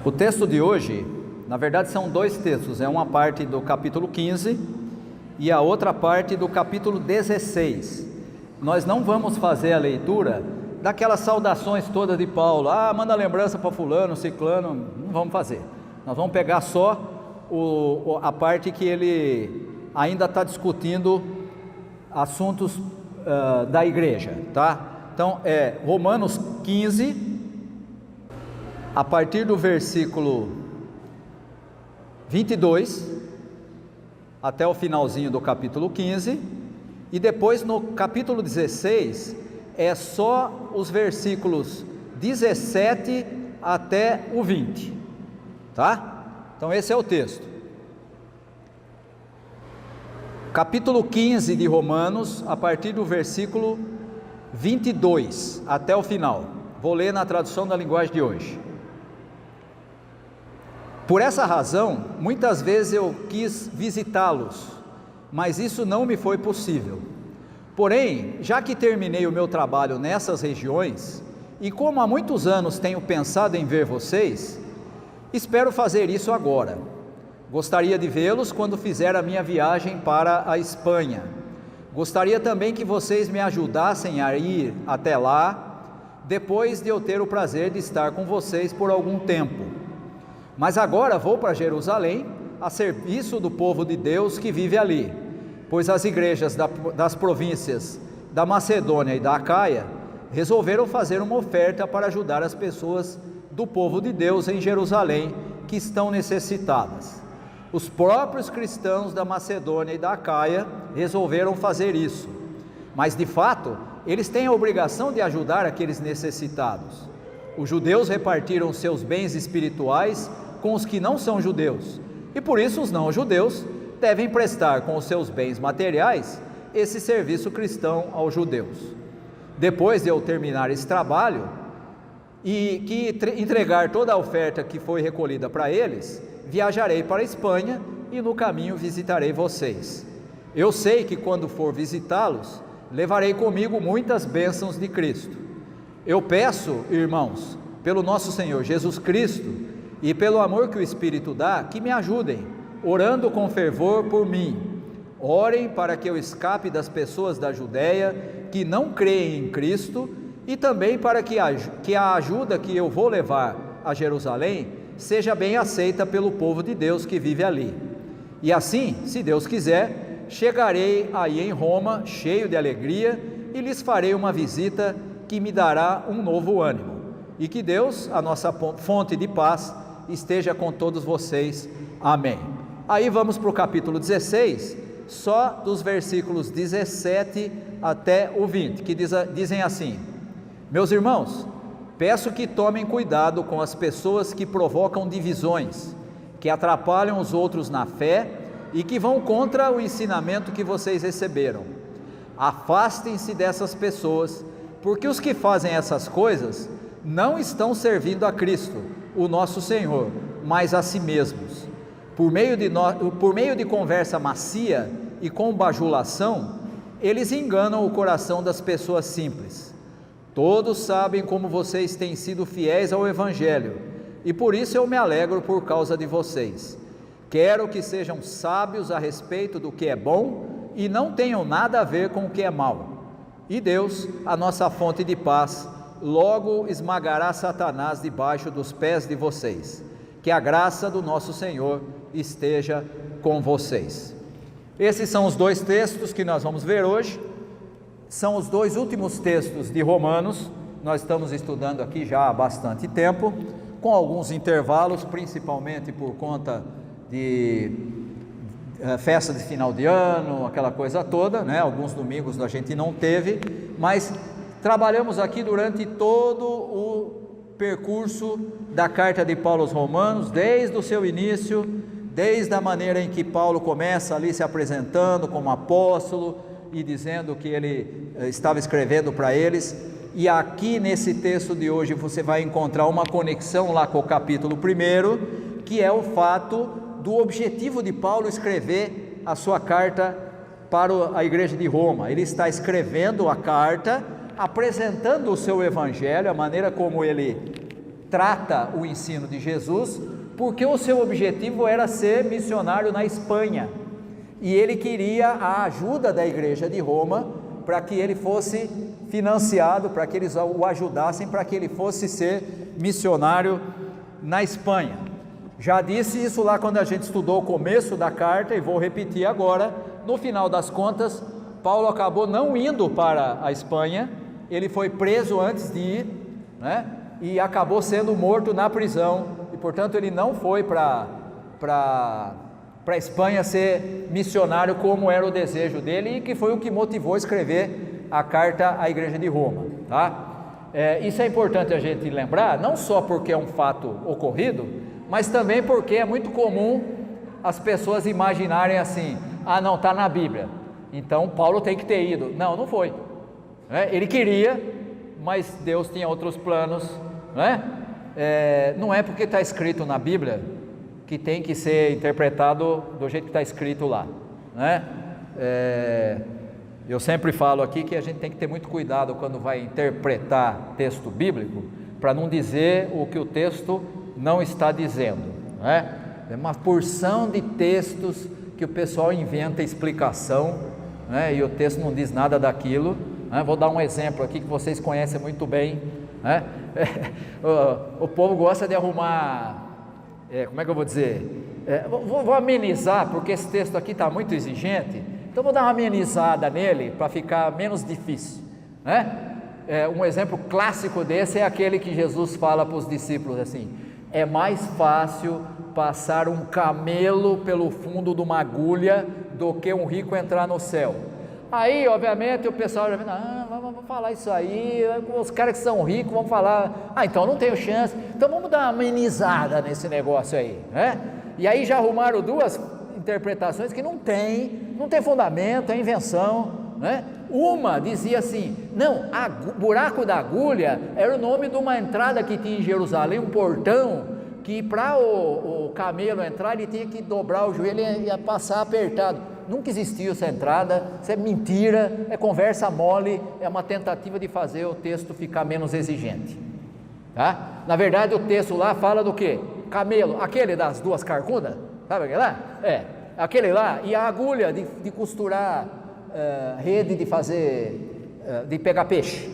O texto de hoje, na verdade, são dois textos, é uma parte do capítulo 15 e a outra parte do capítulo 16. Nós não vamos fazer a leitura daquelas saudações todas de Paulo, manda lembrança para fulano, ciclano, não vamos fazer. Nós vamos pegar só a parte que ele ainda está discutindo assuntos da igreja, tá? Então Romanos 15, a partir do versículo 22 até o finalzinho do capítulo 15, e depois no capítulo 16 é só os versículos 17 até o 20, tá? Então esse é o texto. Capítulo 15 de Romanos, a partir do versículo 22 até o final. Vou ler na tradução da linguagem de hoje. Por essa razão, muitas vezes eu quis visitá-los, mas isso não me foi possível. Porém, já que terminei o meu trabalho nessas regiões, e como há muitos anos tenho pensado em ver vocês, espero fazer isso agora. Gostaria de vê-los quando fizer a minha viagem para a Espanha. Gostaria também que vocês me ajudassem a ir até lá, depois de eu ter o prazer de estar com vocês por algum tempo. Mas agora vou para Jerusalém, a serviço do povo de Deus que vive ali, pois as igrejas das províncias da Macedônia e da Acaia resolveram fazer uma oferta para ajudar as pessoas do povo de Deus em Jerusalém que estão necessitadas. Os próprios cristãos da Macedônia e da Acaia resolveram fazer isso, mas de fato eles têm a obrigação de ajudar aqueles necessitados. Os judeus repartiram seus bens espirituais com os que não são judeus, e por isso os não judeus devem prestar com os seus bens materiais esse serviço cristão aos judeus. Depois de eu terminar esse trabalho e entregar toda a oferta que foi recolhida para eles, viajarei para a Espanha e no caminho visitarei vocês. Eu sei que quando for visitá-los, levarei comigo muitas bênçãos de Cristo. Eu peço, irmãos, pelo nosso Senhor Jesus Cristo e pelo amor que o Espírito dá, que me ajudem, orando com fervor por mim. Orem para que eu escape das pessoas da Judéia que não creem em Cristo, e também para que a ajuda que eu vou levar a Jerusalém seja bem aceita pelo povo de Deus que vive ali. E assim, se Deus quiser, chegarei aí em Roma cheio de alegria e lhes farei uma visita que me dará um novo ânimo. E que Deus, a nossa fonte de paz, esteja com todos vocês. Amém. Aí vamos para o capítulo 16, só dos versículos 17 até o 20, que dizem assim: Meus irmãos, peço que tomem cuidado com as pessoas que provocam divisões, que atrapalham os outros na fé e que vão contra o ensinamento que vocês receberam. Afastem-se dessas pessoas, porque os que fazem essas coisas não estão servindo a Cristo, o nosso Senhor, mas a si mesmos. Por meio de conversa macia e com bajulação, eles enganam o coração das pessoas simples. Todos sabem como vocês têm sido fiéis ao Evangelho, e por isso eu me alegro por causa de vocês. Quero que sejam sábios a respeito do que é bom e não tenham nada a ver com o que é mal. E Deus, a nossa fonte de paz, logo esmagará Satanás debaixo dos pés de vocês. Que a graça do nosso Senhor esteja com vocês. Esses são os dois textos que nós vamos ver hoje. São os dois últimos textos de Romanos. Nós estamos estudando aqui já há bastante tempo, com alguns intervalos, principalmente por conta de festa de final de ano, aquela coisa toda, né? Alguns domingos a gente não teve, mas trabalhamos aqui durante todo o percurso da carta de Paulo aos Romanos, desde o seu início, desde a maneira em que Paulo começa ali se apresentando como apóstolo e dizendo que ele estava escrevendo para eles. E aqui nesse texto de hoje você vai encontrar uma conexão lá com o capítulo 1, que é o fato do objetivo de Paulo escrever a sua carta para a igreja de Roma. Ele está escrevendo a carta, apresentando o seu evangelho, a maneira como ele trata o ensino de Jesus, porque o seu objetivo era ser missionário na Espanha, e ele queria a ajuda da igreja de Roma, para que ele fosse financiado, para que eles o ajudassem, para que ele fosse ser missionário na Espanha. Já disse isso lá quando a gente estudou o começo da carta, e vou repetir agora. No final das contas, Paulo acabou não indo para a Espanha, ele foi preso antes de ir, né? E acabou sendo morto na prisão, e portanto ele não foi para a Espanha ser missionário como era o desejo dele, e que foi o que motivou a escrever a carta à igreja de Roma, tá? Isso é importante a gente lembrar, não só porque é um fato ocorrido, mas também porque é muito comum as pessoas imaginarem assim: ah, não, está na Bíblia, então Paulo tem que ter ido. Não, não foi, ele queria, mas Deus tinha outros planos, não é porque está escrito na Bíblia que tem que ser interpretado do jeito que está escrito lá, eu sempre falo aqui que a gente tem que ter muito cuidado quando vai interpretar texto bíblico, para não dizer o que o texto não está dizendo, É uma porção de textos que o pessoal inventa explicação, e o texto não diz nada daquilo. Vou dar um exemplo aqui que vocês conhecem muito bem, o povo gosta de arrumar, como é que eu vou dizer, vou amenizar, porque esse texto aqui está muito exigente, então vou dar uma amenizada nele para ficar menos difícil, um exemplo clássico desse é aquele que Jesus fala para os discípulos assim: é mais fácil passar um camelo pelo fundo de uma agulha do que um rico entrar no céu. Aí obviamente o pessoal já vem: vamos falar isso aí, os caras que são ricos vão falar, então não tenho chance, então vamos dar uma amenizada nesse negócio aí, E aí já arrumaram duas interpretações que não tem fundamento, é invenção, Uma dizia assim: não, buraco da agulha era o nome de uma entrada que tinha em Jerusalém, um portão, que para o camelo entrar ele tinha que dobrar o joelho e ia passar apertado. Nunca existiu essa entrada, isso é mentira, é conversa mole, é uma tentativa de fazer o texto ficar menos exigente, tá? Na verdade o texto lá fala do que? Camelo, aquele das duas carcundas, sabe aquele lá? Aquele lá, e a agulha de costurar rede, de pegar peixe,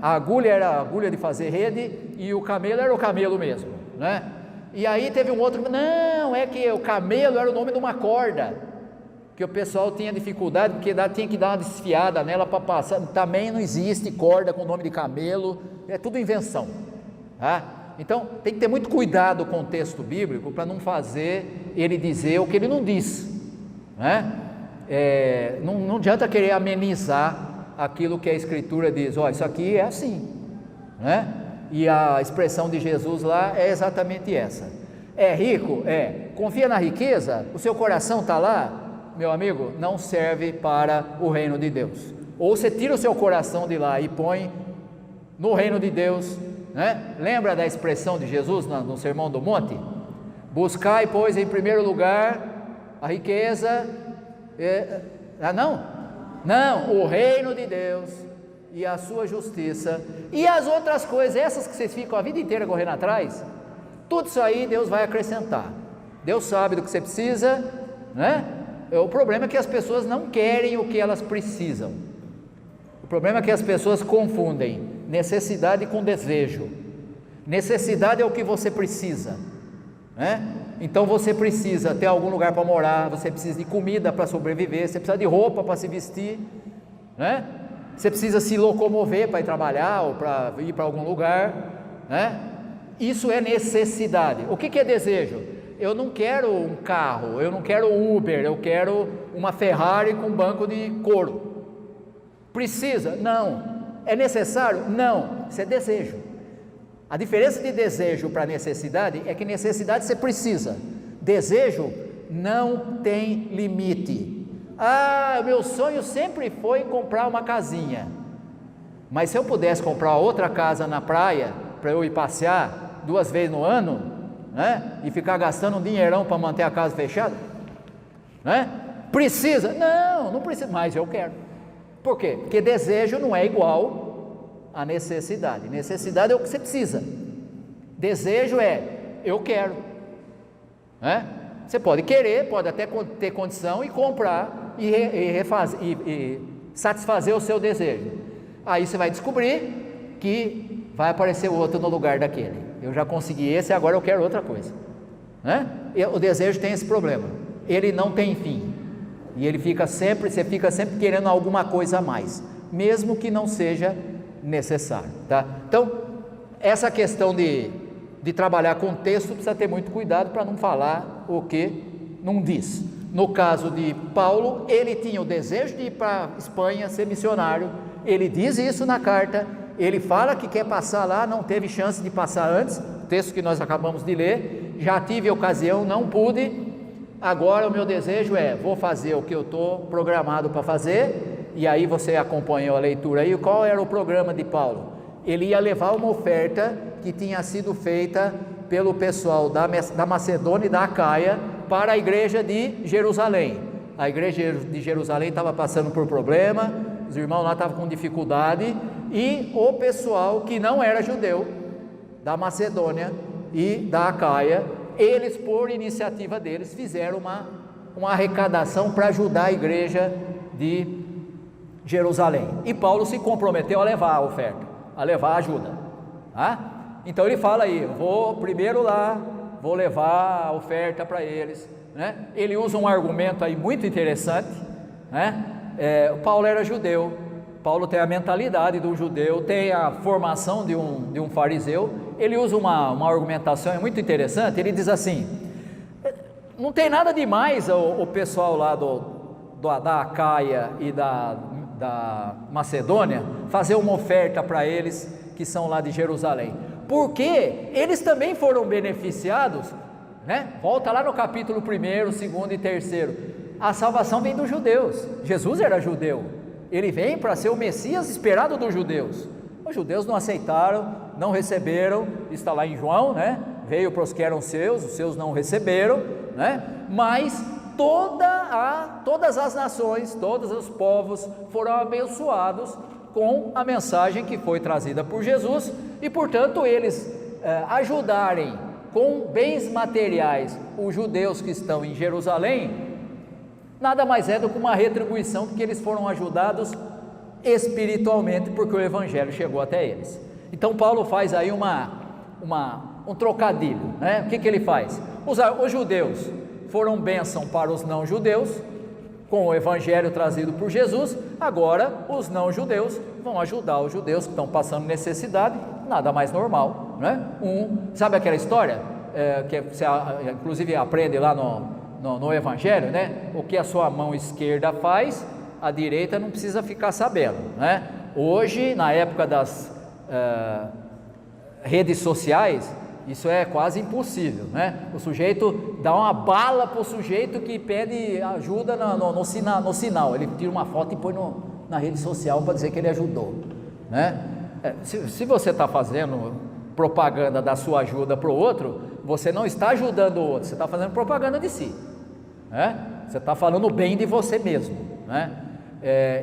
A agulha era a agulha de fazer rede, e o camelo era o camelo mesmo, E aí teve um outro: não, é que o camelo era o nome de uma corda, que o pessoal tinha dificuldade, porque tinha que dar uma desfiada nela para passar. Também não existe corda com o nome de camelo, é tudo invenção, tá? Então tem que ter muito cuidado com o texto bíblico, para não fazer ele dizer o que ele não diz, não adianta querer amenizar aquilo que a Escritura diz. Isso aqui é assim, E a expressão de Jesus lá é exatamente essa. É rico? Confia na riqueza? O seu coração está lá? Meu amigo, não serve para o reino de Deus. Ou você tira o seu coração de lá e põe no reino de Deus, Lembra da expressão de Jesus no Sermão do Monte? Buscai, pois, em primeiro lugar a riqueza, não, o reino de Deus e a sua justiça, e as outras coisas, essas que vocês ficam a vida inteira correndo atrás, tudo isso aí Deus vai acrescentar. Deus sabe do que você precisa, O problema é que as pessoas não querem o que elas precisam. O problema é que as pessoas confundem necessidade com desejo. Necessidade é o que você precisa, Então você precisa ter algum lugar para morar, você precisa de comida para sobreviver, você precisa de roupa para se vestir, Você precisa se locomover para ir trabalhar ou para ir para algum lugar, Isso é necessidade. O que é desejo? Eu não quero um carro, eu não quero um Uber, eu quero uma Ferrari com banco de couro. Precisa? Não. É necessário? Não. Isso é desejo. A diferença de desejo para necessidade é que necessidade você precisa, desejo não tem limite. Meu sonho sempre foi comprar uma casinha, mas se eu pudesse comprar outra casa na praia para eu ir passear 2 vezes no ano, e ficar gastando um dinheirão para manter a casa fechada, Precisa? Não precisa, mas eu quero. Por quê? Porque desejo não é igual a necessidade. Necessidade é o que você precisa, Desejo é, eu quero, né? Você pode querer, pode até ter condição e comprar e satisfazer o seu desejo. Aí você vai descobrir que vai aparecer outro no lugar daquele. Eu já consegui esse, agora eu quero outra coisa, né? E o desejo tem esse problema, ele não tem fim, e você fica sempre querendo alguma coisa a mais, mesmo que não seja necessário, tá? Então, essa questão de trabalhar com texto, precisa ter muito cuidado para não falar o que não diz. No caso de Paulo, ele tinha o desejo de ir para a Espanha, ser missionário, ele diz isso na carta, ele fala que quer passar lá, não teve chance de passar antes, o texto que nós acabamos de ler, já tive ocasião, não pude, agora o meu desejo é, vou fazer o que eu estou programado para fazer, e aí você acompanhou a leitura aí, qual era o programa de Paulo? Ele ia levar uma oferta que tinha sido feita pelo pessoal da Macedônia e da Acaia para a igreja de Jerusalém. A igreja de Jerusalém estava passando por problema, os irmãos lá estavam com dificuldade, e o pessoal que não era judeu, da Macedônia e da Acaia, eles, por iniciativa deles, fizeram uma arrecadação para ajudar a igreja de Jerusalém, e Paulo se comprometeu a levar a oferta, a levar a ajuda, tá? Então ele fala aí, vou primeiro lá, vou levar a oferta para eles, né? Ele usa um argumento aí muito interessante, né? Paulo era judeu, Paulo tem a mentalidade do judeu, tem a formação de um fariseu, ele usa uma argumentação muito interessante, ele diz assim, não tem nada demais o pessoal lá da Acaia e da Macedônia fazer uma oferta para eles que são lá de Jerusalém, porque eles também foram beneficiados, né? Volta lá no capítulo 1, 2 e 3, a salvação vem dos judeus, Jesus era judeu, ele vem para ser o Messias esperado dos judeus, os judeus não aceitaram, não receberam, está lá em João, né? Veio para os que eram seus, os seus não receberam, né? Mas todas as nações, todos os povos foram abençoados com a mensagem que foi trazida por Jesus, e portanto eles ajudarem com bens materiais os judeus que estão em Jerusalém, nada mais é do que uma retribuição, porque eles foram ajudados espiritualmente, porque o evangelho chegou até eles. Então Paulo faz aí um trocadilho, né? O que ele faz? Os judeus foram bênção para os não judeus, com o evangelho trazido por Jesus, agora os não judeus vão ajudar os judeus que estão passando necessidade, nada mais normal, né? Sabe aquela história, que você inclusive aprende lá no evangelho, né? O que a sua mão esquerda faz, a direita não precisa ficar sabendo, né? Hoje, na época das redes sociais, isso é quase impossível, né? O sujeito dá uma bala para o sujeito que pede ajuda no sinal, ele tira uma foto e põe na rede social para dizer que ele ajudou, né? Se você está fazendo propaganda da sua ajuda para o outro, você não está ajudando o outro, você está fazendo propaganda de si, né? Você está falando bem de você mesmo, né?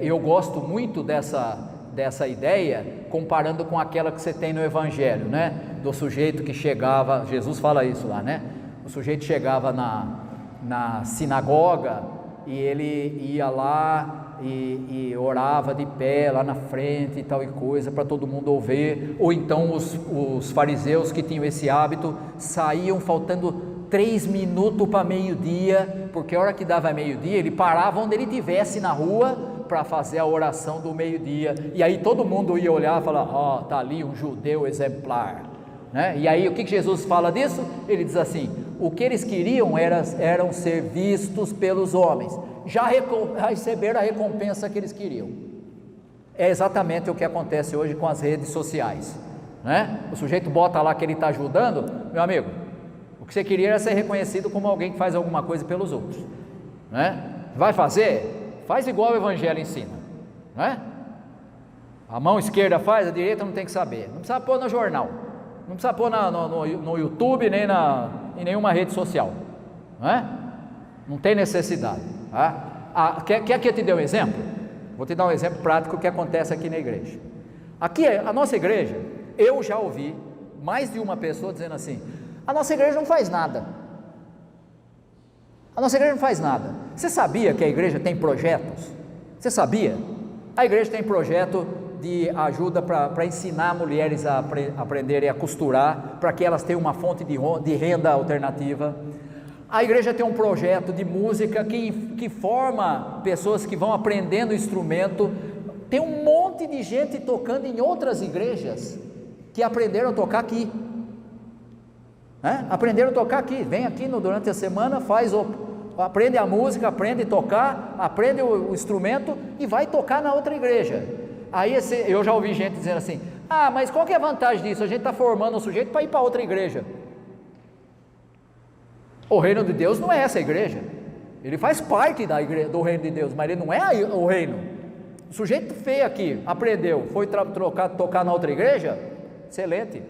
Eu gosto muito dessa ideia, comparando com aquela que você tem no evangelho, né? Do sujeito que chegava, Jesus fala isso lá, né? O sujeito chegava na sinagoga e ele ia lá e orava de pé lá na frente e tal e coisa, para todo mundo ouvir. Ou então os fariseus que tinham esse hábito saíam faltando 3 minutos para meio-dia, porque a hora que dava meio-dia ele parava onde ele estivesse na rua para fazer a oração do meio-dia, e aí todo mundo ia olhar e falar, está ali um judeu exemplar, né? E aí o que Jesus fala disso? Ele diz assim, o que eles queriam eram ser vistos pelos homens, já receberam a recompensa que eles queriam. É exatamente o que acontece hoje com as redes sociais, né? O sujeito bota lá que ele está ajudando, meu amigo, o que você queria era ser reconhecido como alguém que faz alguma coisa pelos outros, né? Vai fazer? Faz igual o evangelho ensina, né? A mão esquerda faz, a direita não tem que saber, não precisa pôr no jornal, não precisa pôr no YouTube, nem em nenhuma rede social, né? Não tem necessidade, tá? Quer que eu te dê um exemplo? Vou te dar um exemplo prático que acontece aqui na igreja. Aqui, a nossa igreja, eu já ouvi mais de uma pessoa dizendo assim: a nossa igreja não faz nada. A nossa igreja não faz nada. Você sabia que a igreja tem projetos? Você sabia? A igreja tem projeto de ajuda para ensinar mulheres a aprenderem a costurar, para que elas tenham uma fonte de renda alternativa. A igreja tem um projeto de música que forma pessoas que vão aprendendo instrumento. Tem um monte de gente tocando em outras igrejas que aprenderam a tocar aqui. Aprenderam a tocar aqui. Vem aqui durante a semana, aprende a música, aprende a tocar, aprende o instrumento e vai tocar na outra igreja. Aí eu já ouvi gente dizendo assim: mas qual que é a vantagem disso? A gente está formando um sujeito para ir para outra igreja. O reino de Deus não é essa igreja. Ele faz parte do reino de Deus, mas ele não é o reino. O sujeito veio aqui, aprendeu, foi tocar na outra igreja, excelente,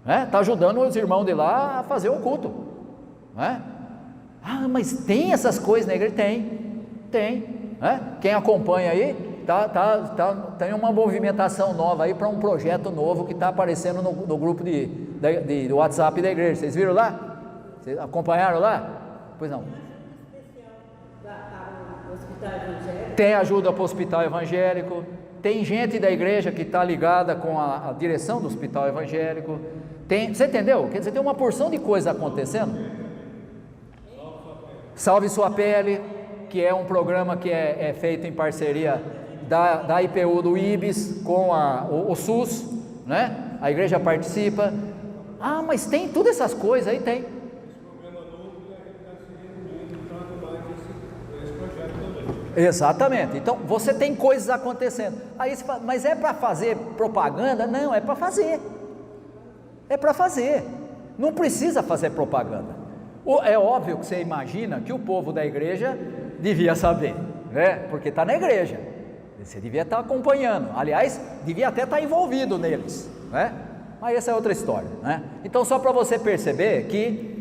está ajudando os irmãos de lá a fazer o culto, mas tem essas coisas na igreja? Tem, quem acompanha aí, tem uma movimentação nova aí para um projeto novo que está aparecendo no grupo do WhatsApp da igreja. Vocês viram lá? Vocês acompanharam lá? Pois não. Tem ajuda para o hospital evangélico, tem gente da igreja que está ligada com a direção do hospital evangélico, você entendeu? Quer dizer, tem uma porção de coisa acontecendo. Salve Sua Pele, que é um programa que é feito em parceria da IPU do IBS com o SUS, né? A igreja participa. Mas tem todas essas coisas aí, tem. Exatamente, então você tem coisas acontecendo. Aí você fala: mas é para fazer propaganda? Não, é para fazer. Não precisa fazer propaganda. É óbvio que você imagina que o povo da igreja devia saber, né? Porque está na igreja, você devia estar acompanhando, aliás, devia até estar envolvido neles, né? Mas essa é outra história, né? Então, só para você perceber que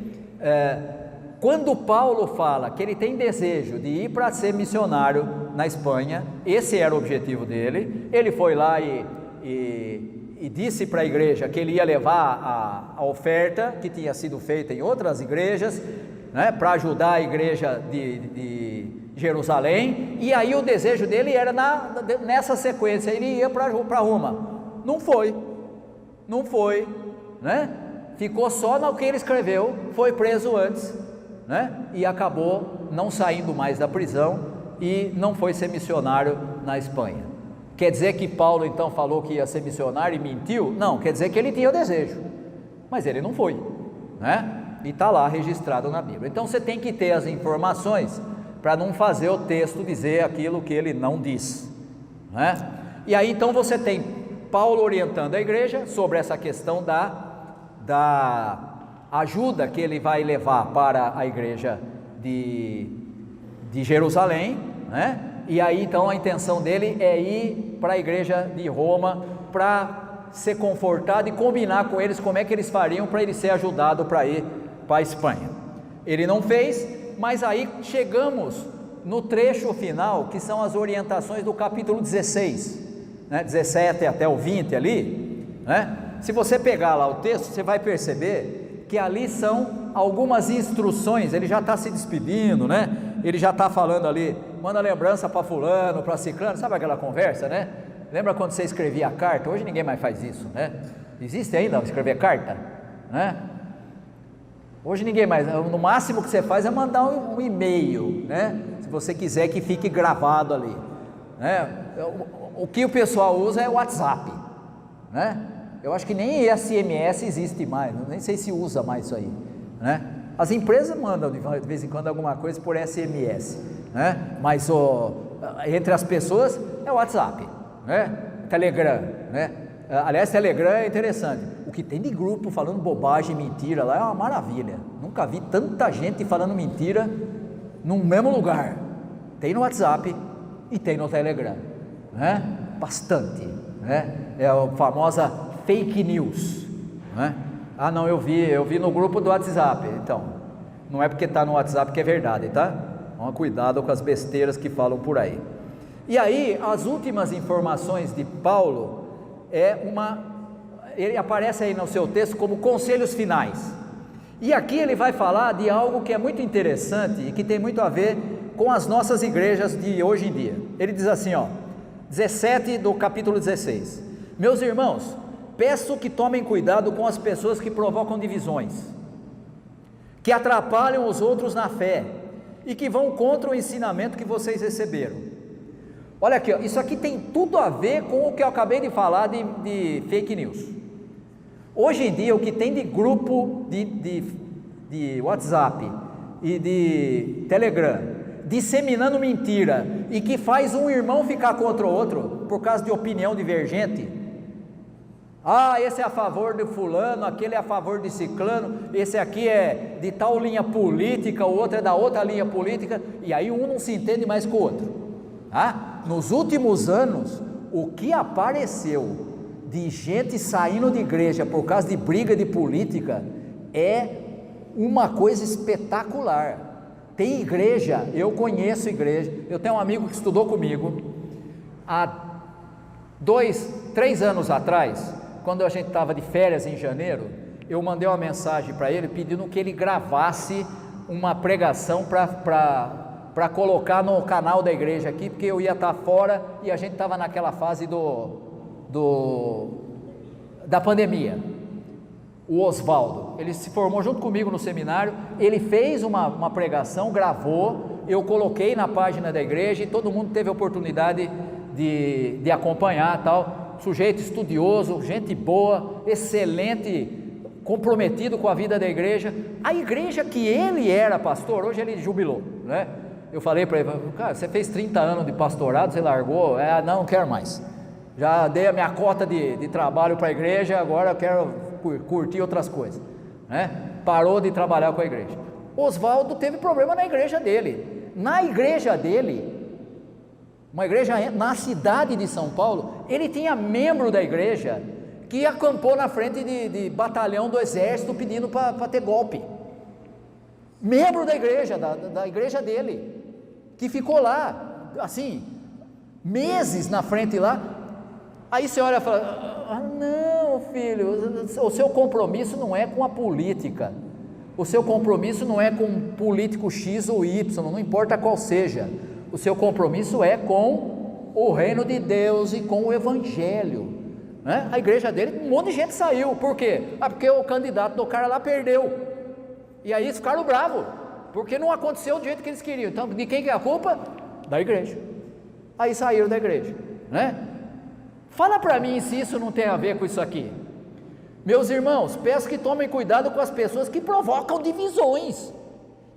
quando Paulo fala que ele tem desejo de ir para ser missionário na Espanha, esse era o objetivo dele. Ele foi lá e disse para a igreja que ele ia levar a oferta que tinha sido feita em outras igrejas, né, para ajudar a igreja de Jerusalém. E aí o desejo dele era nessa sequência, ele ia para Roma. Não foi, né? Ficou só no que ele escreveu, foi preso antes, né? E acabou não saindo mais da prisão e não foi ser missionário na Espanha. Quer dizer que Paulo então falou que ia ser missionário e mentiu? Não, quer dizer que ele tinha o desejo, mas ele não foi, né? E está lá registrado na Bíblia. Então você tem que ter as informações para não fazer o texto dizer aquilo que ele não diz, né? E aí então você tem Paulo orientando a igreja sobre essa questão da ajuda que ele vai levar para a igreja de Jerusalém, né? E aí então a intenção dele é ir para a igreja de Roma para ser confortado e combinar com eles como é que eles fariam para ele ser ajudado para ir para a Espanha. Ele não fez, mas aí chegamos no trecho final, que são as orientações do capítulo 16, né? 17 até o 20 ali, né? Se você pegar lá o texto, você vai perceber que ali são algumas instruções. Ele já está se despedindo, né? Ele já está falando ali: manda lembrança para fulano, para ciclano, sabe aquela conversa, né? Lembra quando você escrevia a carta? Hoje ninguém mais faz isso, né? Existe ainda escrever carta, né? Hoje ninguém mais, no máximo que você faz é mandar um e-mail, né? Se você quiser que fique gravado ali, né? O que o pessoal usa é o WhatsApp, né? Eu acho que nem SMS existe mais, nem sei se usa mais isso aí, né? As empresas mandam de vez em quando alguma coisa por SMS, né? Mas entre as pessoas é o WhatsApp, né? Telegram, né? Aliás, Telegram é interessante. O que tem de grupo falando bobagem, mentira lá é uma maravilha. Nunca vi tanta gente falando mentira no mesmo lugar. Tem no WhatsApp e tem no Telegram, né? Bastante, né? É a famosa fake news, né? Ah, não, eu vi no grupo do WhatsApp. Então, não é porque está no WhatsApp que é verdade, tá? Toma cuidado com as besteiras que falam por aí. E aí, as últimas informações de Paulo ele aparece aí no seu texto como conselhos finais. E aqui ele vai falar de algo que é muito interessante e que tem muito a ver com as nossas igrejas de hoje em dia. Ele diz assim, 17 do capítulo 16: meus irmãos, peço que tomem cuidado com as pessoas que provocam divisões, que atrapalham os outros na fé e que vão contra o ensinamento que vocês receberam. Olha aqui, isso aqui tem tudo a ver com o que eu acabei de falar de fake news. Hoje em dia, o que tem de grupo de WhatsApp e de Telegram, disseminando mentira, e que faz um irmão ficar contra o outro, por causa de opinião divergente. Esse é a favor de fulano, aquele é a favor de ciclano, esse aqui é de tal linha política, o outro é da outra linha política, e aí um não se entende mais com o outro. Nos últimos anos, o que apareceu de gente saindo de igreja por causa de briga de política é uma coisa espetacular. Tem igreja, eu conheço igreja, eu tenho um amigo que estudou comigo há 3 anos atrás, quando a gente estava de férias em janeiro, eu mandei uma mensagem para ele pedindo que ele gravasse uma pregação para colocar no canal da igreja aqui, porque eu ia estar fora e a gente estava naquela fase da pandemia. O Oswaldo, ele se formou junto comigo no seminário, ele fez uma pregação, gravou, eu coloquei na página da igreja e todo mundo teve a oportunidade de acompanhar, tal. Sujeito estudioso, gente boa, excelente, comprometido com a vida da igreja. A igreja que ele era pastor, hoje ele jubilou, né? Eu falei para ele, cara, você fez 30 anos de pastorado, você largou? Não quero mais, já dei a minha cota de trabalho para a igreja, agora eu quero curtir outras coisas, né? Parou de trabalhar com a igreja. Oswaldo teve problema na igreja dele, uma igreja na cidade de São Paulo. Ele tinha membro da igreja que acampou na frente de batalhão do exército pedindo para ter golpe, membro da igreja dele, que ficou lá, assim, meses na frente lá. Aí você olha e fala, não filho, o seu compromisso não é com a política, o seu compromisso não é com político X ou Y, não importa qual seja, o seu compromisso é com o reino de Deus e com o evangelho, né? A igreja dele, um monte de gente saiu, por quê? Porque o candidato do cara lá perdeu, e aí eles ficaram bravos, porque não aconteceu do jeito que eles queriam. Então, de quem que é a culpa? Da igreja. Aí saíram da igreja, né? Fala para mim se isso não tem a ver com isso aqui. Meus irmãos, peço que tomem cuidado com as pessoas que provocam divisões.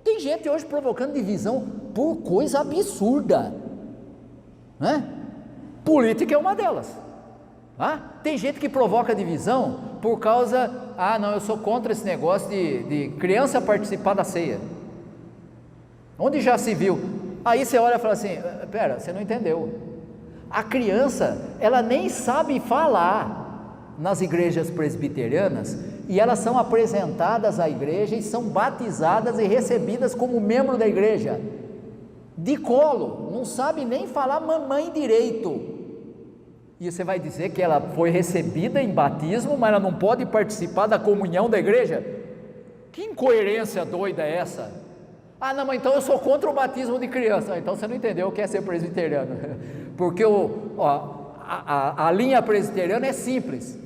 Tem gente hoje provocando divisão por coisa absurda, né? Política é uma delas. Tem gente que provoca divisão por causa, não, eu sou contra esse negócio de criança participar da ceia. Onde já se viu? Aí você olha e fala assim, pera, você não entendeu. A criança, ela nem sabe falar nas igrejas presbiterianas, e elas são apresentadas à igreja e são batizadas e recebidas como membro da igreja, de colo, não sabe nem falar mamãe direito, e você vai dizer que ela foi recebida em batismo, mas ela não pode participar da comunhão da igreja? Que incoerência doida é essa? Não, mas então eu sou contra o batismo de criança. Então você não entendeu o que é ser presbiteriano, porque a linha presbiteriana é simples.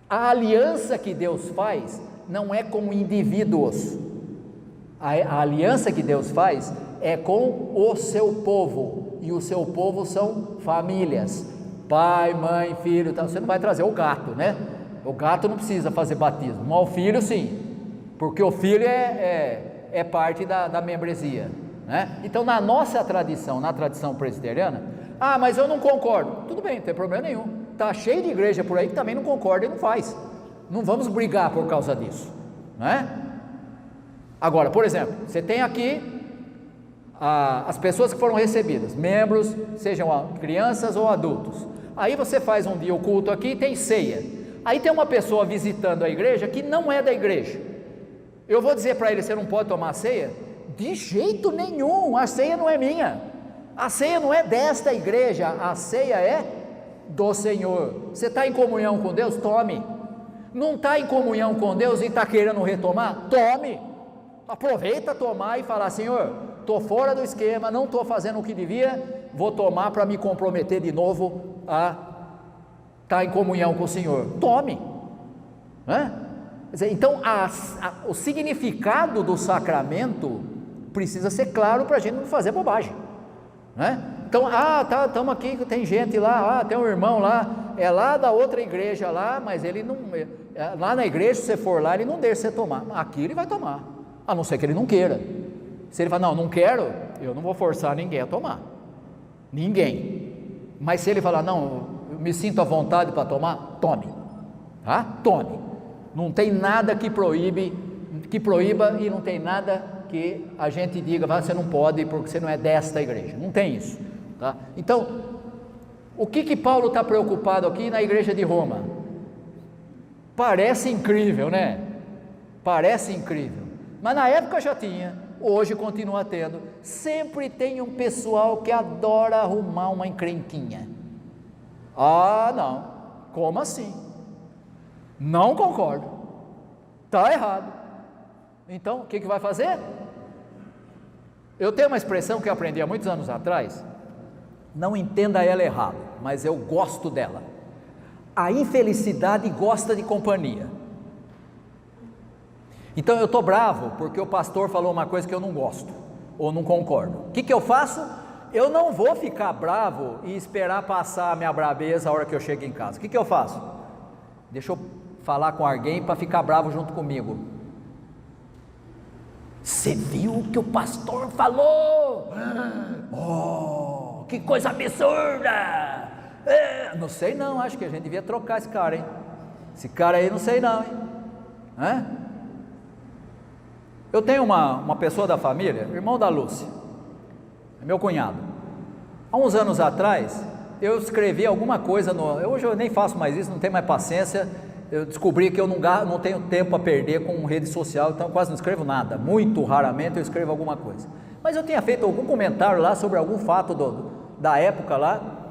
A aliança que Deus faz não é com indivíduos, a aliança que Deus faz é com o seu povo, e o seu povo são famílias, pai, mãe, filho, então você não vai trazer o gato, né? O gato não precisa fazer batismo, mas o filho sim, porque o filho é parte da membresia, né? Então na nossa tradição, na tradição presbiteriana, mas eu não concordo, tudo bem, não tem problema nenhum, está cheio de igreja por aí que também não concorda e não faz, não vamos brigar por causa disso, né? Agora, por exemplo, você tem aqui as pessoas que foram recebidas, membros, sejam crianças ou adultos, aí você faz um dia o culto aqui e tem ceia, aí tem uma pessoa visitando a igreja que não é da igreja, eu vou dizer para ele, você não pode tomar ceia? De jeito nenhum, a ceia não é minha, a ceia não é desta igreja, a ceia é do Senhor. Você está em comunhão com Deus? Tome. Não está em comunhão com Deus e está querendo retomar? Tome. Aproveita tomar e falar: Senhor, estou fora do esquema, não estou fazendo o que devia, vou tomar para me comprometer de novo a estar em comunhão com o Senhor. Tome. Então o significado do sacramento precisa ser claro para a gente não fazer bobagem, Então, estamos aqui, tem gente lá, tem um irmão lá, é lá da outra igreja lá, mas ele não, lá na igreja, se você for lá, ele não deixa você tomar. Aqui ele vai tomar, a não ser que ele não queira. Se ele falar: não quero, eu não vou forçar ninguém a tomar, ninguém. Mas se ele falar: não, eu me sinto à vontade para tomar, tome, tome. Não tem nada que proíba, e não tem nada que a gente diga: você não pode porque você não é desta igreja. Não tem isso, Então, o que Paulo está preocupado aqui na igreja de Roma? Parece incrível, né? Parece incrível, mas na época já tinha, hoje continua tendo. Sempre tem um pessoal que adora arrumar uma encrenquinha. Não, como assim? Não concordo, está errado. Então o que vai fazer? Eu tenho uma expressão que eu aprendi há muitos anos atrás, não entenda ela errado, mas eu gosto dela: a infelicidade gosta de companhia. Então eu estou bravo porque o pastor falou uma coisa que eu não gosto, ou não concordo. O que eu faço? Eu não vou ficar bravo e esperar passar a minha brabeza a hora que eu chego em casa. O que eu faço? Deixa eu falar com alguém para ficar bravo junto comigo. Você viu o que o pastor falou? Que coisa absurda! Não sei não, acho que a gente devia trocar esse cara, hein? Esse cara aí não sei não, hein? Eu tenho uma pessoa da família, irmão da Lúcia, meu cunhado. Há uns anos atrás, eu escrevi alguma coisa, hoje eu nem faço mais isso, não tenho mais paciência. Eu descobri que eu não tenho tempo a perder com rede social, então quase não escrevo nada. Muito raramente eu escrevo alguma coisa. Mas eu tinha feito algum comentário lá sobre algum fato da época lá,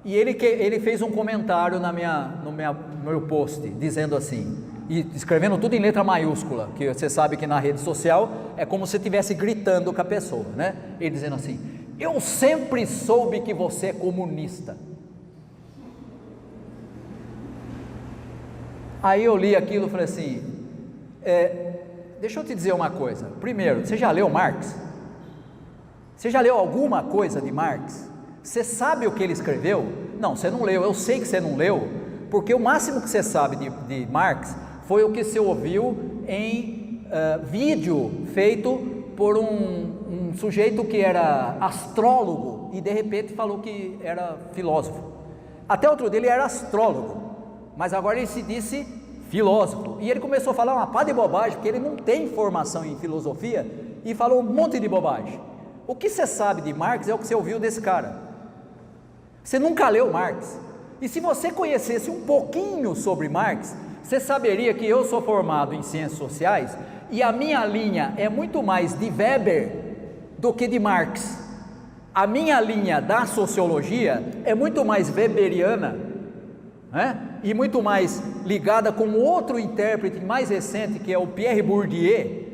e ele fez um comentário no meu post, dizendo assim, e escrevendo tudo em letra maiúscula, que você sabe que na rede social é como se estivesse gritando com a pessoa, Ele dizendo assim: eu sempre soube que você é comunista. Aí eu li aquilo e falei assim: deixa eu te dizer uma coisa. Primeiro, você já leu Marx? Você já leu alguma coisa de Marx? Você sabe o que ele escreveu? Não, você não leu. Eu sei que você não leu, porque o máximo que você sabe de Marx foi o que você ouviu em vídeo feito por um sujeito que era astrólogo e de repente falou que era filósofo. Até outro dia ele era astrólogo, mas agora ele se disse filósofo, e ele começou a falar uma pá de bobagem, porque ele não tem formação em filosofia, e falou um monte de bobagem. O que você sabe de Marx é o que você ouviu desse cara. Você nunca leu Marx, e se você conhecesse um pouquinho sobre Marx, você saberia que eu sou formado em ciências sociais, e a minha linha é muito mais de Weber do que de Marx. A minha linha da sociologia é muito mais weberiana, e muito mais ligada com outro intérprete mais recente, que é o Pierre Bourdieu,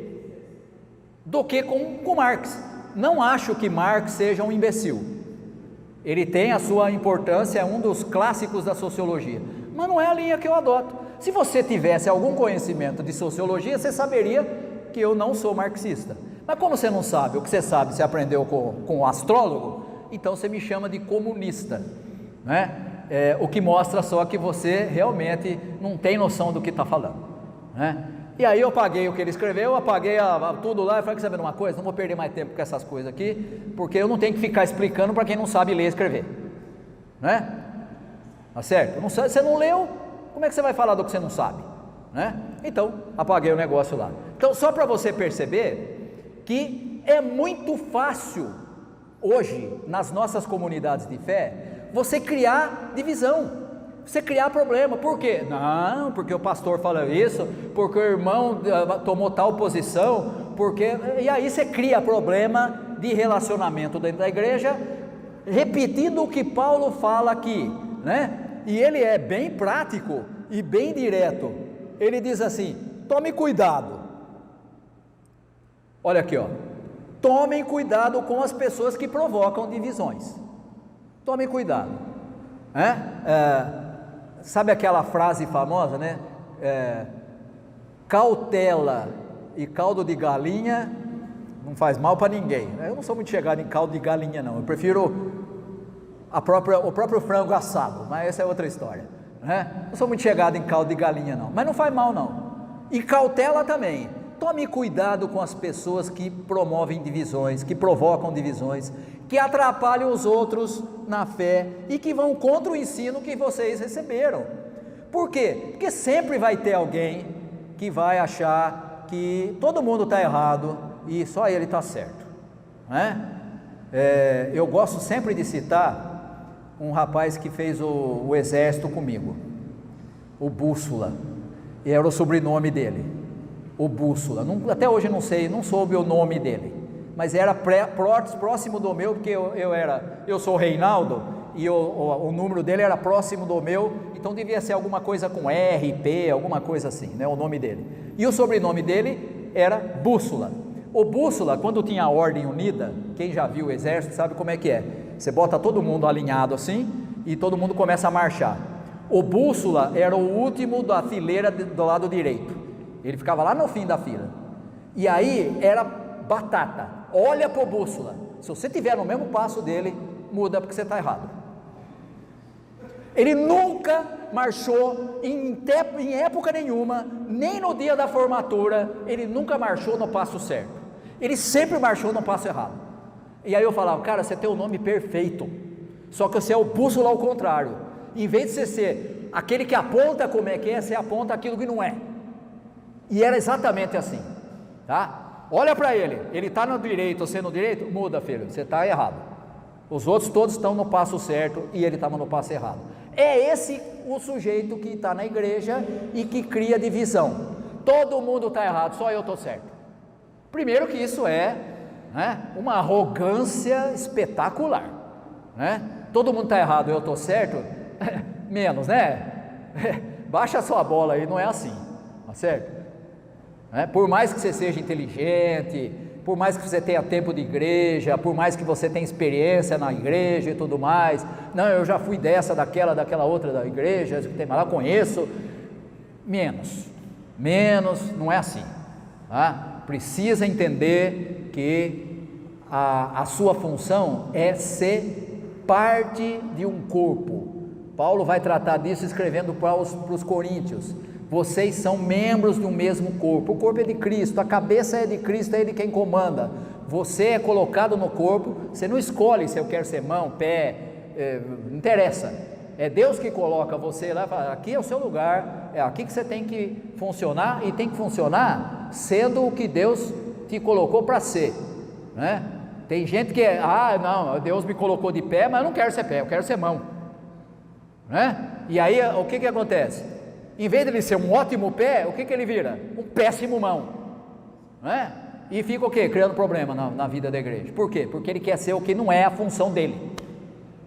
do que com Marx. Não acho que Marx seja um imbecil, ele tem a sua importância, é um dos clássicos da sociologia, mas não é a linha que eu adoto. Se você tivesse algum conhecimento de sociologia, você saberia que eu não sou marxista, mas como você não sabe, o que você sabe, você aprendeu com o astrólogo, então você me chama de comunista, o que mostra só que você realmente não tem noção do que está falando, E aí eu apaguei o que ele escreveu, apaguei tudo lá, e falei: que sabe de uma coisa, não vou perder mais tempo com essas coisas aqui, porque eu não tenho que ficar explicando para quem não sabe ler e escrever, tá certo? Não sabe, você não leu, como é que você vai falar do que você não sabe, Então apaguei o negócio lá. Então, só para você perceber que é muito fácil hoje nas nossas comunidades de fé você criar divisão, você criar problema. Por quê? Não, porque o pastor fala isso, porque o irmão tomou tal posição, e aí você cria problema de relacionamento dentro da igreja, repetindo o que Paulo fala aqui: né? E ele é bem prático e bem direto. Ele diz assim: tome cuidado. Olha aqui, ó. Tomem cuidado com as pessoas que provocam divisões. Tomem cuidado. Sabe aquela frase famosa, né? Cautela e caldo de galinha não faz mal para ninguém. Eu não sou muito chegado em caldo de galinha, não. Eu prefiro o próprio frango assado, mas essa é outra história, né? Não sou muito chegado em caldo de galinha, não. Mas não faz mal, não. E cautela também. Tome cuidado com as pessoas que promovem divisões, que provocam divisões, que atrapalham os outros na fé e que vão contra o ensino que vocês receberam. Por quê? Porque sempre vai ter alguém que vai achar que todo mundo está errado e só ele está certo, né? Eu gosto sempre de citar um rapaz que fez o exército comigo, o Bússola, e era o sobrenome dele. O Bússola, até hoje não soube o nome dele, mas era próximo do meu, porque eu sou o Reinaldo, e o número dele era próximo do meu, então devia ser alguma coisa com RP, alguma coisa assim, né, o nome dele, e o sobrenome dele era Bússola. O Bússola, quando tinha a ordem unida, quem já viu o exército sabe como é que é, você bota todo mundo alinhado assim, e todo mundo começa a marchar. O Bússola era o último da fileira do lado direito, ele ficava lá no fim da fila, e aí era batata, olha para o Bússola, se você estiver no mesmo passo dele, muda porque você está errado. Ele nunca marchou em época nenhuma, nem no dia da formatura, ele nunca marchou no passo certo, ele sempre marchou no passo errado. E aí eu falava: cara, você tem o nome perfeito, só que você é o Bússola ao contrário, em vez de você ser aquele que aponta como é que é, você aponta aquilo que não é. E era exatamente assim, tá? Olha para ele está no direito, você no direito, muda, filho, você está errado. Os outros todos estão no passo certo e ele estava no passo errado. É esse o sujeito que está na igreja e que cria divisão. Todo mundo está errado, só eu estou certo. Primeiro que isso é, né, uma arrogância espetacular, né? Todo mundo está errado, eu estou certo, menos, né? Baixa a sua bola aí, não é assim, tá certo? Por mais que você seja inteligente, por mais que você tenha tempo de igreja, por mais que você tenha experiência na igreja e tudo mais, não, eu já fui daquela outra da igreja, mas lá conheço, menos, não é assim, tá? Precisa entender que a sua função é ser parte de um corpo. Paulo vai tratar disso escrevendo para os coríntios. Vocês são membros de um mesmo corpo, o corpo é de Cristo, a cabeça é de Cristo, é Ele quem comanda. Você é colocado no corpo, você não escolhe se eu quero ser mão, pé, não interessa, é Deus que coloca você lá, fala, aqui é o seu lugar, é aqui que você tem que funcionar, e tem que funcionar sendo o que Deus te colocou para ser, né? Tem gente que não, Deus me colocou de pé, mas eu não quero ser pé, eu quero ser mão, né? E aí o que acontece? Em vez de ele ser um ótimo pé, o que ele vira? Um péssimo mão, né? E fica o quê? Criando problema na vida da igreja. Por quê? Porque ele quer ser o que não é a função dele,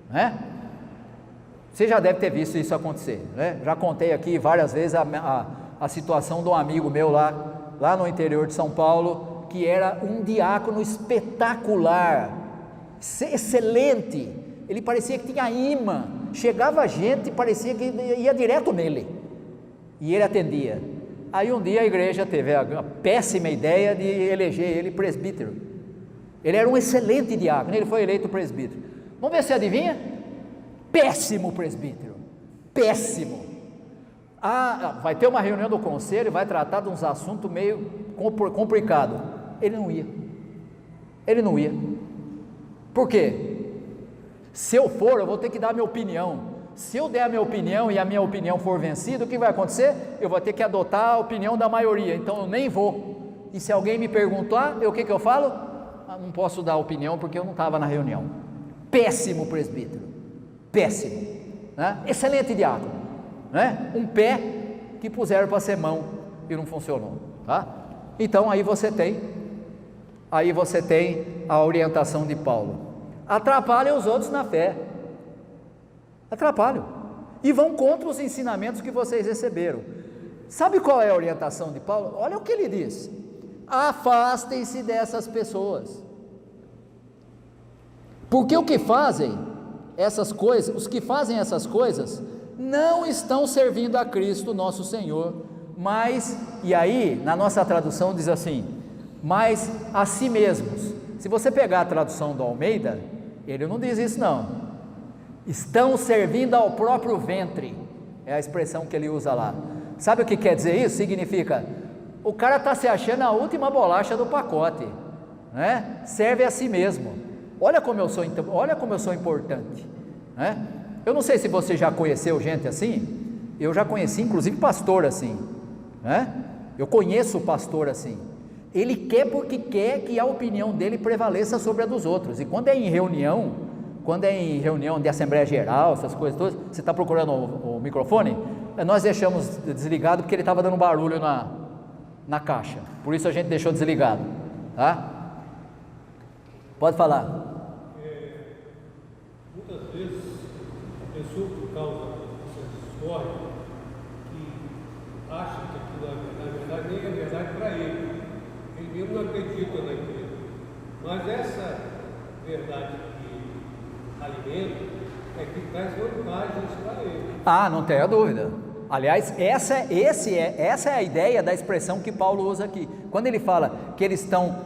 né? Você já deve ter visto isso acontecer, né? Já contei aqui várias vezes a situação de um amigo meu lá no interior de São Paulo, que era um diácono espetacular, excelente, ele parecia que tinha imã, chegava gente e parecia que ia direto nele, e ele atendia. Aí um dia a igreja teve a péssima ideia de eleger ele presbítero. Ele era um excelente diácono, ele foi eleito presbítero. Vamos ver se adivinha? Péssimo presbítero, péssimo. Vai ter uma reunião do conselho, vai tratar de uns assuntos meio complicados. Ele não ia. Por quê? Se eu for, eu vou ter que dar a minha opinião. Se eu der a minha opinião e a minha opinião for vencida, o que vai acontecer? Eu vou ter que adotar a opinião da maioria, então eu nem vou. E se alguém me perguntar, o que eu falo? Não posso dar opinião porque eu não estava na reunião. Péssimo presbítero, péssimo, né? Excelente diácono, né? Um pé que puseram para ser mão e não funcionou, tá? Então aí você tem a orientação de Paulo. Atrapalha os outros na fé. Atrapalham. e vão contra os ensinamentos que vocês receberam. Sabe qual é a orientação de Paulo? Olha o que ele diz: afastem-se dessas pessoas, porque os que fazem essas coisas não estão servindo a Cristo nosso Senhor, mas, e aí na nossa tradução diz assim, mas a si mesmos. Se você pegar a tradução do Almeida, ele não diz isso não, estão servindo ao próprio ventre, é a expressão que ele usa lá. Sabe o que quer dizer isso? Significa, o cara está se achando a última bolacha do pacote, né? Serve a si mesmo. Olha como eu sou importante, né? Eu não sei se você já conheceu gente assim, eu já conheci inclusive pastor assim, né? Eu conheço o pastor assim, ele quer porque quer que a opinião dele prevaleça sobre a dos outros, e quando é em reunião de Assembleia Geral, essas coisas todas, você está procurando o microfone? Nós deixamos desligado porque ele estava dando barulho na caixa, por isso a gente deixou desligado, tá? Pode falar. Muitas vezes a pessoa, por causa dessas histórias, que acha que aquilo na verdade nem é verdade para ele mesmo não acredita naquilo, mas essa verdade que alimenta é que traz vantagens para ele. Ah, não tenha dúvida. Aliás, essa é a ideia da expressão que Paulo usa aqui. Quando ele fala que eles estão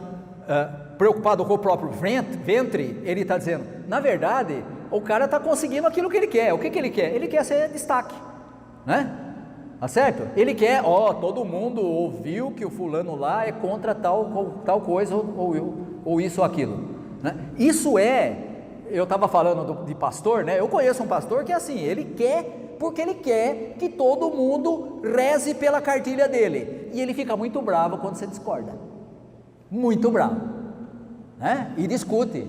preocupados com o próprio ventre, ele está dizendo, na verdade, o cara está conseguindo aquilo que ele quer. O que ele quer? Ele quer ser destaque, né? Tá certo? Ele quer, todo mundo ouviu que o fulano lá é contra tal coisa, ou isso ou aquilo, né? Isso eu estava falando de pastor, né? Eu conheço um pastor que é assim, ele quer, porque ele quer que todo mundo reze pela cartilha dele, e ele fica muito bravo quando você discorda, muito bravo, né? E discute,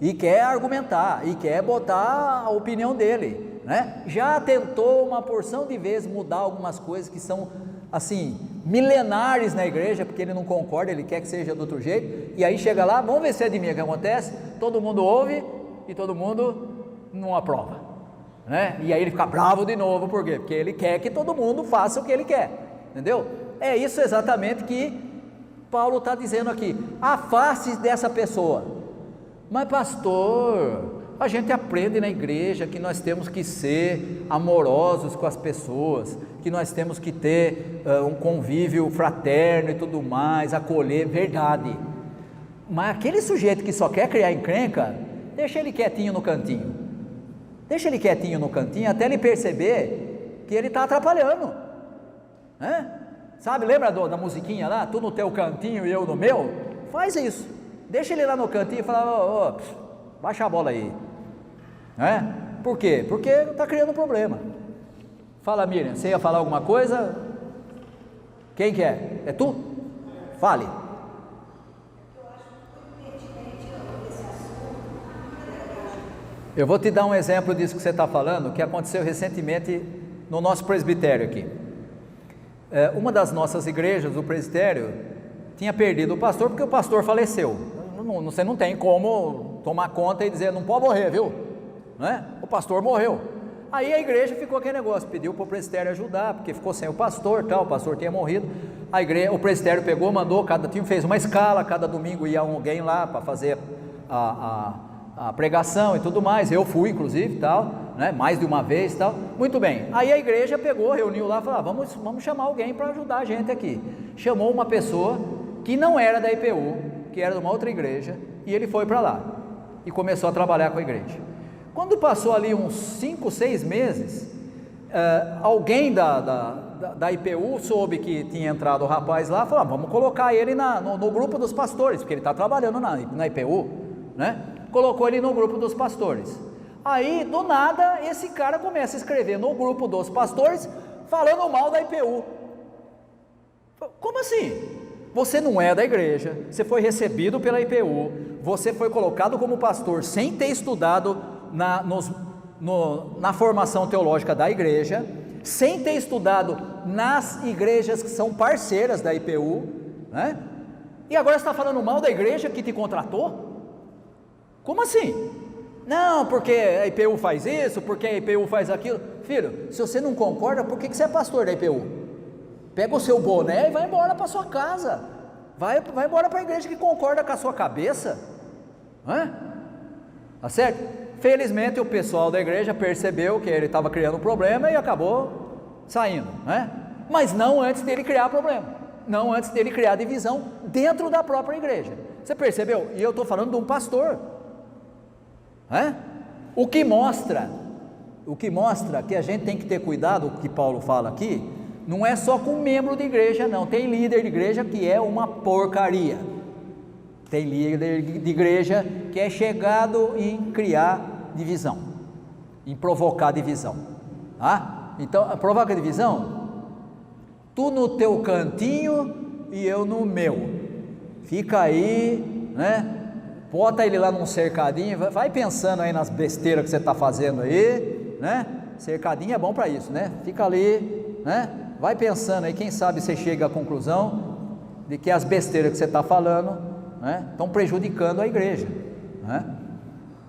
e quer argumentar, e quer botar a opinião dele, né? Já tentou uma porção de vezes mudar algumas coisas que são assim, milenares na igreja, porque ele não concorda, ele quer que seja do outro jeito, e aí chega lá, vamos ver se é de mim o que acontece, todo mundo ouve, e todo mundo não aprova, né? E aí ele fica bravo de novo, por quê? Porque ele quer que todo mundo faça o que ele quer, entendeu? É isso exatamente que Paulo está dizendo aqui, afaste dessa pessoa. Mas pastor, a gente aprende na igreja que nós temos que ser amorosos com as pessoas, que nós temos que ter um convívio fraterno e tudo mais, acolher, verdade, mas aquele sujeito que só quer criar encrenca, deixa ele quietinho no cantinho, até ele perceber que ele está atrapalhando, né? Sabe, lembra da musiquinha lá, tu no teu cantinho e eu no meu? Faz isso, deixa ele lá no cantinho e fala, baixa a bola aí, né? Por quê? Porque está criando um problema. Fala, Miriam, você ia falar alguma coisa? Quem que é? É tu? Fale. Eu vou te dar um exemplo disso que você está falando, que aconteceu recentemente no nosso presbitério aqui. Uma das nossas igrejas, o presbitério, tinha perdido o pastor porque o pastor faleceu. Você não tem como tomar conta e dizer, não pode morrer, viu? Né? O pastor morreu. Aí a igreja ficou aquele negócio, pediu para o presbitério ajudar, porque ficou sem o pastor, o pastor tinha morrido. O presbitério pegou, mandou, cada time fez uma escala, cada domingo ia alguém lá para fazer a pregação e tudo mais. Eu fui inclusive, né? Mais de uma vez, muito bem. Aí a igreja pegou, reuniu lá, falou, vamos chamar alguém para ajudar a gente aqui. Chamou uma pessoa que não era da IPU, que era de uma outra igreja, e ele foi para lá e começou a trabalhar com a igreja. Quando passou ali uns 5, 6 meses, alguém da IPU soube que tinha entrado o rapaz lá, falou, vamos colocar ele no grupo dos pastores, porque ele está trabalhando na IPU, né? Colocou ele no grupo dos pastores. Aí, do nada, esse cara começa a escrever no grupo dos pastores, falando mal da IPU. Como assim? Você não é da igreja, você foi recebido pela IPU, você foi colocado como pastor sem ter estudado na formação teológica da igreja, sem ter estudado nas igrejas que são parceiras da IPU, né? E agora você está falando mal da igreja que te contratou? Como assim? Não, porque a IPU faz isso, porque a IPU faz aquilo. Filho, se você não concorda, por que você é pastor da IPU? Pega o seu boné e vai embora para sua casa. Vai embora para a igreja que concorda com a sua cabeça. Tá certo? Felizmente o pessoal da igreja percebeu que ele estava criando um problema e acabou saindo, Mas não antes dele criar problema, não antes dele criar divisão dentro da própria igreja. Você percebeu? E eu estou falando de um pastor. O que mostra que a gente tem que ter cuidado, o que Paulo fala aqui, não é só com membro de igreja não, tem líder de igreja que é uma porcaria, tem líder de igreja que é chegado em criar divisão, em provocar divisão, então, provoca divisão, tu no teu cantinho e eu no meu, fica aí, bota ele lá num cercadinho, vai pensando aí nas besteiras que você está fazendo aí, cercadinho é bom para isso, fica ali, vai pensando aí, quem sabe você chega à conclusão de que as besteiras que você está falando estão prejudicando a igreja,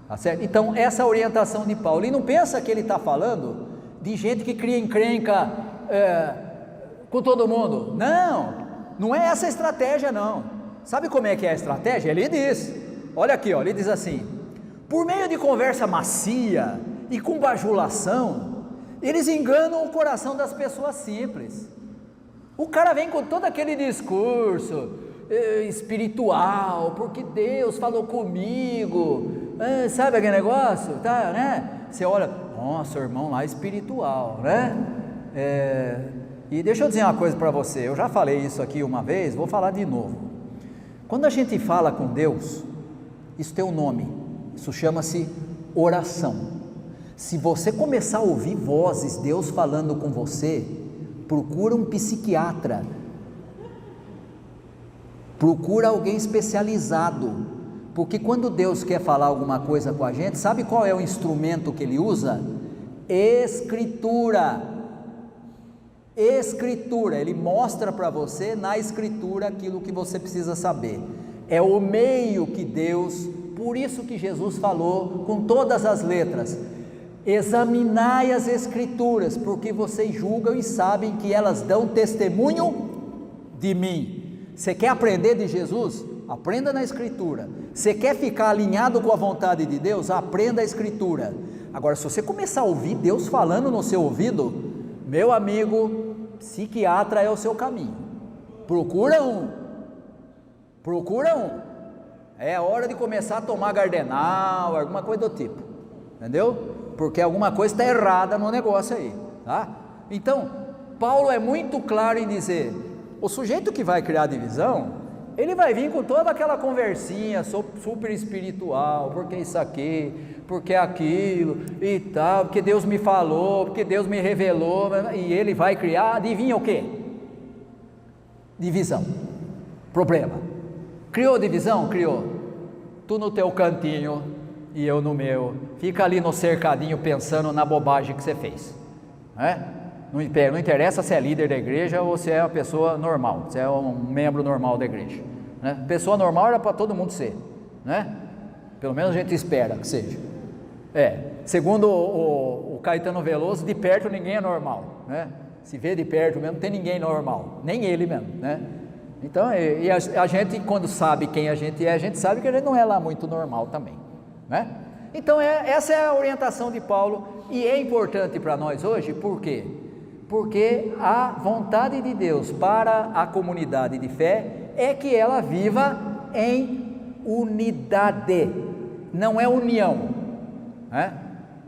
tá certo? Então essa orientação de Paulo, e não pensa que ele está falando de gente que cria encrenca com todo mundo, não é essa a estratégia não. Sabe como é que é a estratégia? Ele diz, olha aqui, ele diz assim, por meio de conversa macia e com bajulação, eles enganam o coração das pessoas simples. O cara vem com todo aquele discurso espiritual, porque Deus falou comigo, sabe aquele negócio, você olha, nossa, o irmão lá é espiritual, e deixa eu dizer uma coisa para você, eu já falei isso aqui uma vez, vou falar de novo. Quando a gente fala com Deus, isso tem um nome, isso chama-se oração. Se você começar a ouvir vozes, Deus falando com você, procura um psiquiatra, procura alguém especializado, porque quando Deus quer falar alguma coisa com a gente, sabe qual é o instrumento que Ele usa? Escritura. Ele mostra para você na Escritura aquilo que você precisa saber, é o meio que Deus, por isso que Jesus falou com todas as letras, examinai as Escrituras, porque vocês julgam e sabem que elas dão testemunho de mim. Você quer aprender de Jesus? Aprenda na Escritura. Você quer ficar alinhado com a vontade de Deus? Aprenda a Escritura. Agora, se você começar a ouvir Deus falando no seu ouvido, meu amigo, psiquiatra é o seu caminho. Procura um. É a hora de começar a tomar Gardenal, alguma coisa do tipo, entendeu? Porque alguma coisa está errada no negócio aí, tá? Então, Paulo é muito claro em dizer, o sujeito que vai criar divisão, ele vai vir com toda aquela conversinha super espiritual, porque isso aqui, porque aquilo e tal, porque Deus me falou, porque Deus me revelou, e ele vai criar, adivinha o quê? Divisão, problema. Criou divisão? Criou. Tu no teu cantinho e eu no meu, fica ali no cercadinho pensando na bobagem que você fez, não interessa se é líder da igreja ou se é uma pessoa normal, se é um membro normal da igreja, pessoa normal era para todo mundo ser, pelo menos a gente espera que seja, segundo o Caetano Veloso, de perto ninguém é normal, se vê de perto mesmo, não tem ninguém normal, nem ele mesmo, então, e a gente quando sabe quem a gente sabe que a gente não é lá muito normal também, então essa é a orientação de Paulo, e é importante para nós hoje, por quê? Porque a vontade de Deus para a comunidade de fé é que ela viva em unidade, não é união,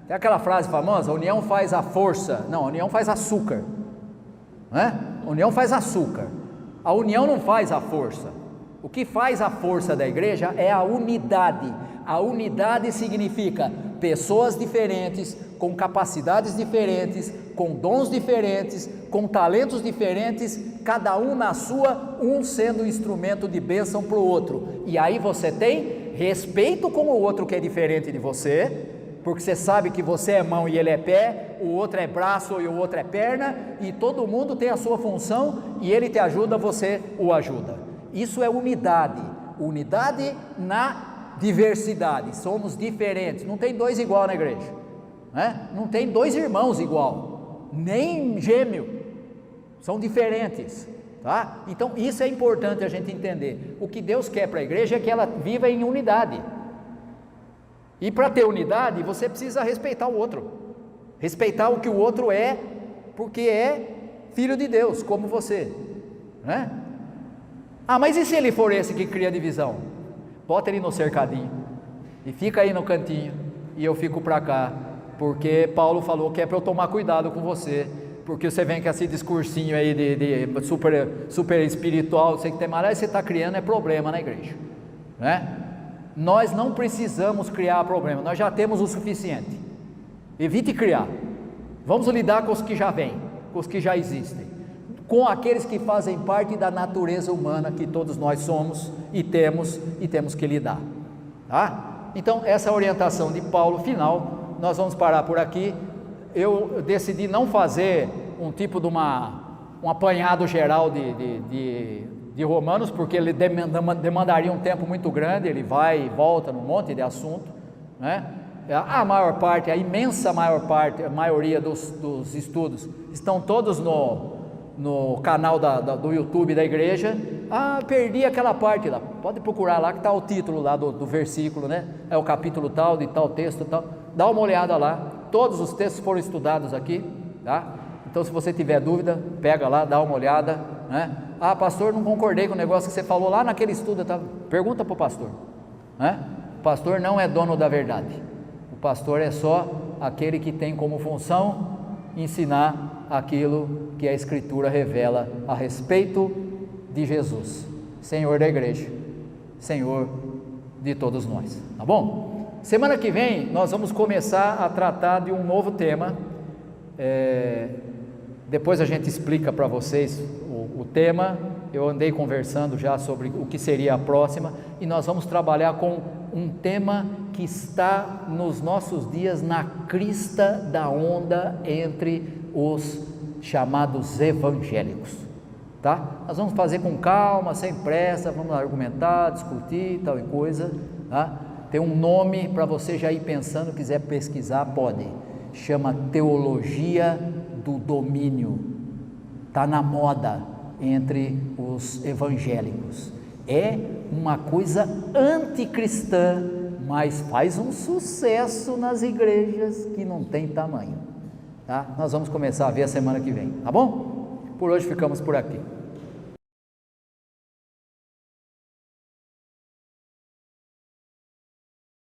tem aquela frase famosa, a união faz a força, não, a união faz açúcar, a união faz açúcar, a união não faz a força. O que faz a força da igreja é a unidade. A unidade significa pessoas diferentes, com capacidades diferentes, com dons diferentes, com talentos diferentes, cada um na sua, um sendo um instrumento de bênção para o outro. E aí você tem respeito com o outro que é diferente de você, porque você sabe que você é mão e ele é pé, o outro é braço e o outro é perna, e todo mundo tem a sua função, e ele te ajuda, você o ajuda. Isso é unidade, unidade na diversidade, somos diferentes. Não tem dois igual na igreja, né? Não tem dois irmãos igual, nem gêmeo, são diferentes, tá? Então isso é importante a gente entender. O que Deus quer para a igreja é que ela viva em unidade, e para ter unidade você precisa respeitar o outro, respeitar o que o outro é, porque é filho de Deus, como você, né? Ah, mas e se ele for esse que cria divisão? Bota ele no cercadinho e fica aí no cantinho, e eu fico para cá, porque Paulo falou que é para eu tomar cuidado com você, porque você vem com esse discursinho aí de super espiritual, você que tem mais, você está criando problema na igreja, né? Nós não precisamos criar problema, nós já temos o suficiente. Evite criar, vamos lidar com os que já vêm, com os que já existem, com aqueles que fazem parte da natureza humana que todos nós somos e temos que lidar, tá? Então essa orientação de Paulo final, nós vamos parar por aqui. Eu decidi não fazer um tipo de um apanhado geral de Romanos, porque ele demandaria um tempo muito grande, ele vai e volta num monte de assunto, né? A maior parte, a imensa maior parte, a maioria dos estudos estão todos no canal do YouTube da igreja. Ah, perdi aquela parte lá, pode procurar lá que está o título lá do versículo, né? É o capítulo tal, de tal texto tal, dá uma olhada lá, todos os textos foram estudados aqui, tá? Então se você tiver dúvida, pega lá, dá uma olhada, né? Ah, pastor, não concordei com o negócio que você falou lá naquele estudo, tá? Pergunta para o pastor, né? O pastor não é dono da verdade, o pastor é só aquele que tem como função ensinar aquilo que a Escritura revela a respeito de Jesus, Senhor da igreja, Senhor de todos nós, tá bom? Semana que vem nós vamos começar a tratar de um novo tema, depois a gente explica para vocês o tema. Eu andei conversando já sobre o que seria a próxima, e nós vamos trabalhar com um tema que está nos nossos dias na crista da onda entre os chamados evangélicos, tá? Nós vamos fazer com calma, sem pressa, vamos argumentar, discutir, tal e coisa, tá? Tem um nome para você já ir pensando, quiser pesquisar, pode, chama teologia do domínio, está na moda entre os evangélicos, é uma coisa anticristã, mas faz um sucesso nas igrejas que não tem tamanho, tá? Nós vamos começar a ver a semana que vem, tá bom? Por hoje ficamos por aqui.